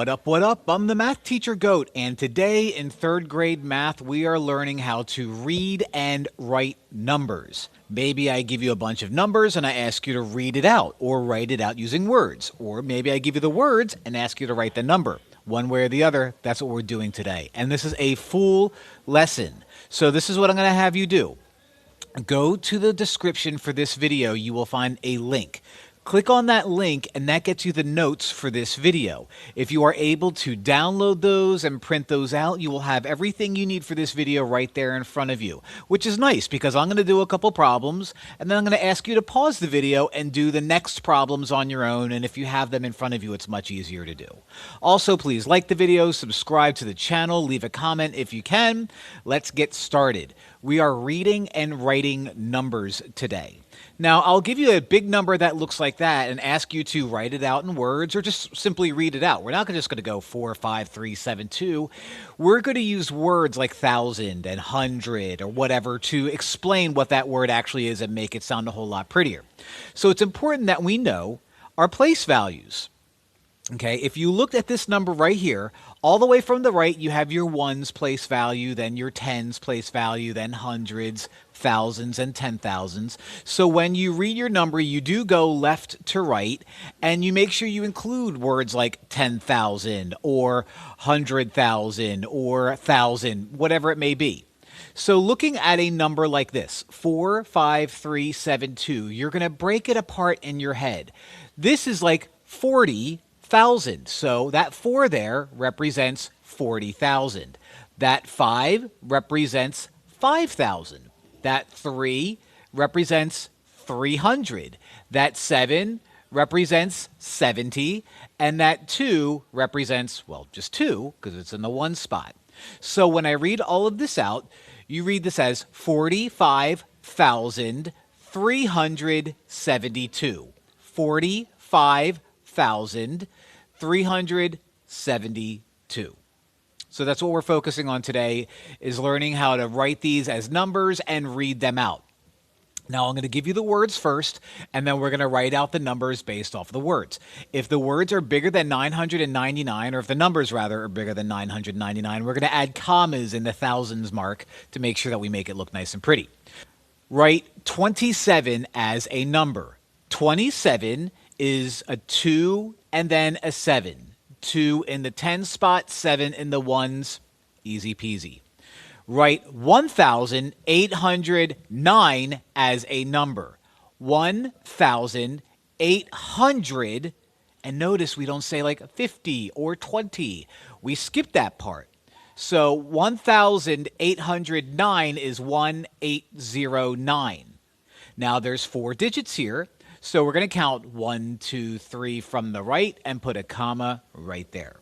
What up, what up? I'm the math teacher Goat, and today in third grade math, we are learning how to read and write numbers. Maybe I give you a bunch of numbers and I ask you to read it out or write it out using words. Or maybe I give you the words and ask you to write the number. One way or the other, that's what we're doing today. And this is a full lesson. So this is what I'm going to have you do. Go to the description for this video. You will find a link. Click on that link and that gets you the notes for this video. If you are able to download those and print those out, you will have everything you need for this video right there in front of you, which is nice because I'm going to do a couple problems and then I'm going to ask you to pause the video and do the next problems on your own, and if you have them in front of you, it's much easier to do. Also, please like the video, subscribe to the channel, leave a comment if you can. Let's get started. We are reading and writing numbers today. Now, I'll give you a big number that looks like that and ask you to write it out in words or just simply read it out. We're not just going to go 4, 5, 3, 7, 2. We're going to use words like thousand and hundred or whatever to explain what that word actually is and make it sound a whole lot prettier. So it's important that we know our place values. Okay, if you looked at this number right here, all the way from the right, you have your ones place value, then your tens place value, then hundreds, thousands, and 10,000s. So when you read your number, you do go left to right, and you make sure you include words like 10,000 or 100,000 or 1,000, whatever it may be. So looking at a number like this, 4, 5, 3, 7, 2, you're going to break it apart in your head. This is like 40,000. So that 4 there represents 40,000. That 5 represents 5,000. That 3 represents 300. That 7 represents 70. And that 2 represents, well, just 2 because it's in the one spot. So when I read all of this out, you read this as 45,372. 45,372. So that's what we're focusing on today, is learning how to write these as numbers and read them out. Now I'm going to give you the words first, and then we're going to write out the numbers based off the words. If the words are bigger than 999, or if the numbers rather are bigger than 999, we're going to add commas in the thousands mark to make sure that we make it look nice and pretty. Write 27 as a number. 27 is a 2 and then a 7. 2 in the 10 spot, 7 in the ones, easy peasy. Write 1,809 as a number. 1,800, and notice we don't say like 50 or 20. We skip that part. So 1,809 is 1809. Now there's 4 digits here. So we're going to count 1, 2, 3 from the right and put a comma right there.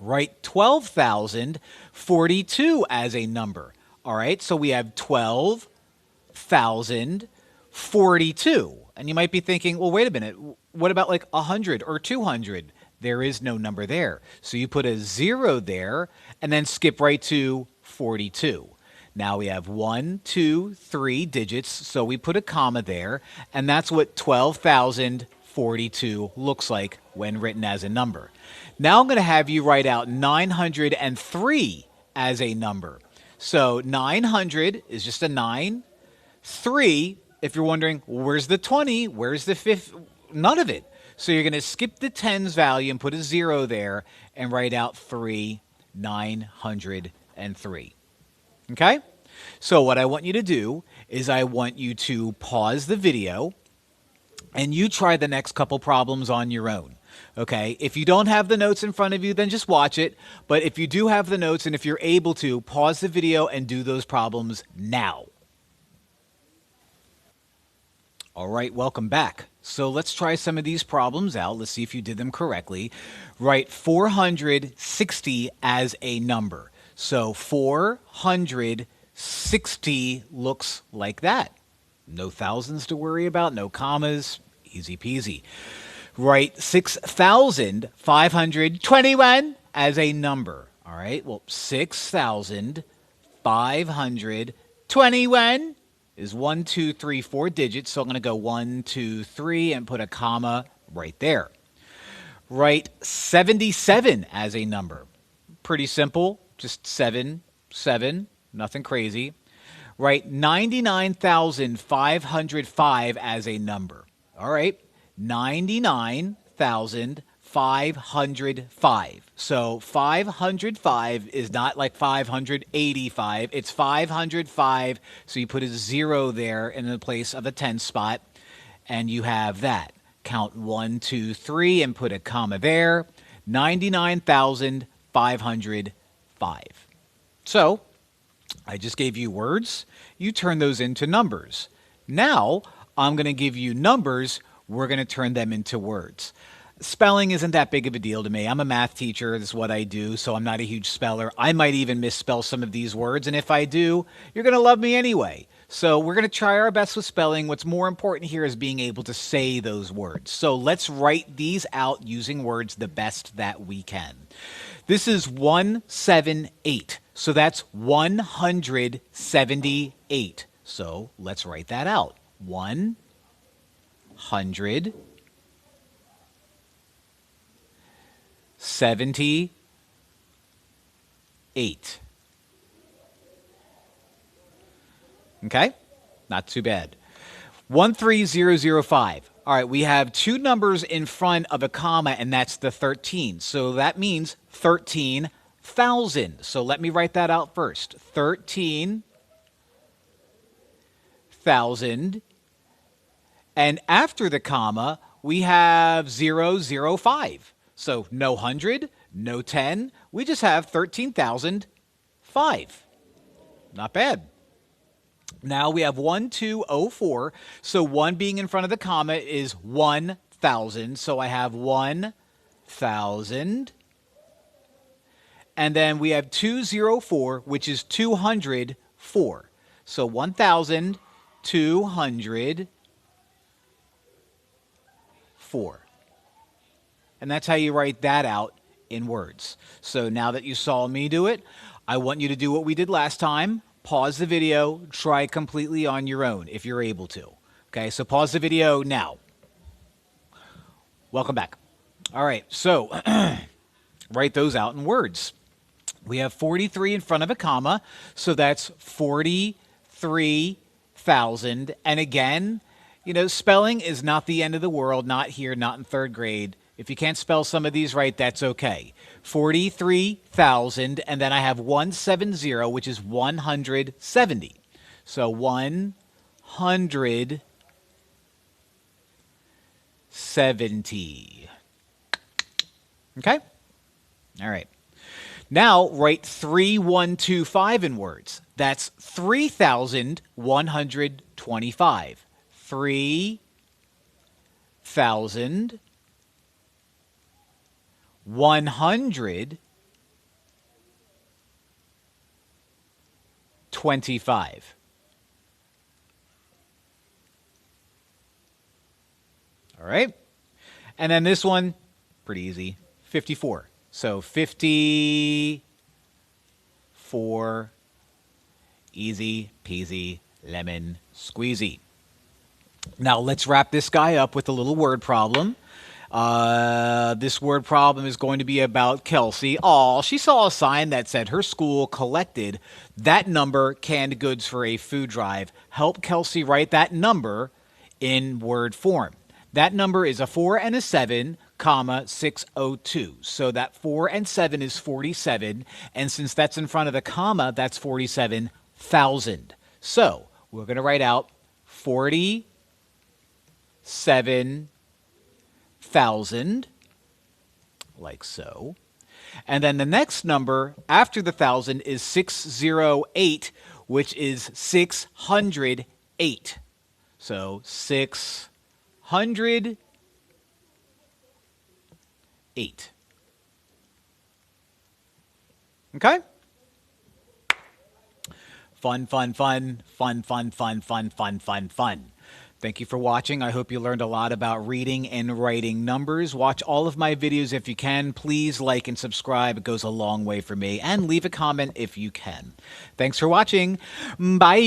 Write 12,042 as a number. All right, so we have 12,042. And you might be thinking, well, wait a minute. What about like 100 or 200? There is no number there. So you put a 0 there and then skip right to 42. Now we have 1, 2, 3 digits, so we put a comma there, and that's what 12,042 looks like when written as a number. Now I'm going to have you write out 903 as a number. So 900 is just a 9. 3, if you're wondering, where's the 20? Where's the 5? None of it. So you're going to skip the tens value and put a 0 there and write out 903. Okay? So what I want you to do is I want you to pause the video and you try the next couple problems on your own. Okay? If you don't have the notes in front of you, then just watch it. But if you do have the notes and if you're able to, pause the video and do those problems now. All right, welcome back. So let's try some of these problems out. Let's see if you did them correctly. Write 460 as a number. So 460 looks like that. No thousands to worry about, no commas, easy peasy. Write 6,521 as a number. All right, well, 6,521 is 1, 2, 3, 4 digits. So I'm going to go 1, 2, 3 and put a comma right there. Write 77 as a number. Pretty simple, just 7, 7, nothing crazy. Write 99,505 as a number. All right, 99,505. So 505 is not like 585, it's 505. So you put a 0 there in the place of a 10 spot, and you have that. Count 1, 2, 3, and put a comma there. 99,505. So I just gave you words. You turn those into numbers. Now I'm going to give you numbers. We're going to turn them into words. Spelling isn't that big of a deal to me. I'm a math teacher. This is what I do, so I'm not a huge speller. I might even misspell some of these words, and if I do, you're going to love me anyway. So we're going to try our best with spelling. What's more important here is being able to say those words. So let's write these out using words the best that we can. This is 178. So that's 178. So let's write that out. 178. Okay? Not too bad. 13005. All right, we have two numbers in front of a comma, and that's the 13. So that means 13,000. So let me write that out first. 13,000. And after the comma, we have 005. So no 100, no 10. We just have 13,005. Not bad. Now we have 1204. So 1 being in front of the comma is 1,000. So I have 1,000. And then we have 204, which is 204. So 1,204. And that's how you write that out in words. So now that you saw me do it, I want you to do what we did last time. Pause the video, try completely on your own if you're able to. Okay, so pause the video now. Welcome back. All right, so write those out in words. We have 43 in front of a comma, so that's 43,000. And again, you know, spelling is not the end of the world, not here, not in third grade. If you can't spell some of these right, that's okay. 43,000, and then I have 170, which is 170. So 170. Okay? All right. Now write 3125 in words. That's 3,125. 3,125. All right. And then this one, pretty easy, 54. So 54, easy peasy, lemon squeezy. Now let's wrap this guy up with a little word problem. This word problem is going to be about Kelsey. She saw a sign that said her school collected that number canned goods for a food drive. Help Kelsey write that number in word form. That number is a 4 and a 7, comma, 602. So that 4 and 7 is 47. And since that's in front of the comma, that's 47,000. So we're going to write out 47,000, like so. And then the next number after the 1,000 is 608, which is 608. So 608. Okay? Fun, fun, fun, fun, fun, fun, fun, fun, fun, fun. Thank you for watching. I hope you learned a lot about reading and writing numbers. Watch all of my videos if you can. Please like and subscribe. It goes a long way for me. And leave a comment if you can. Thanks for watching. Bye.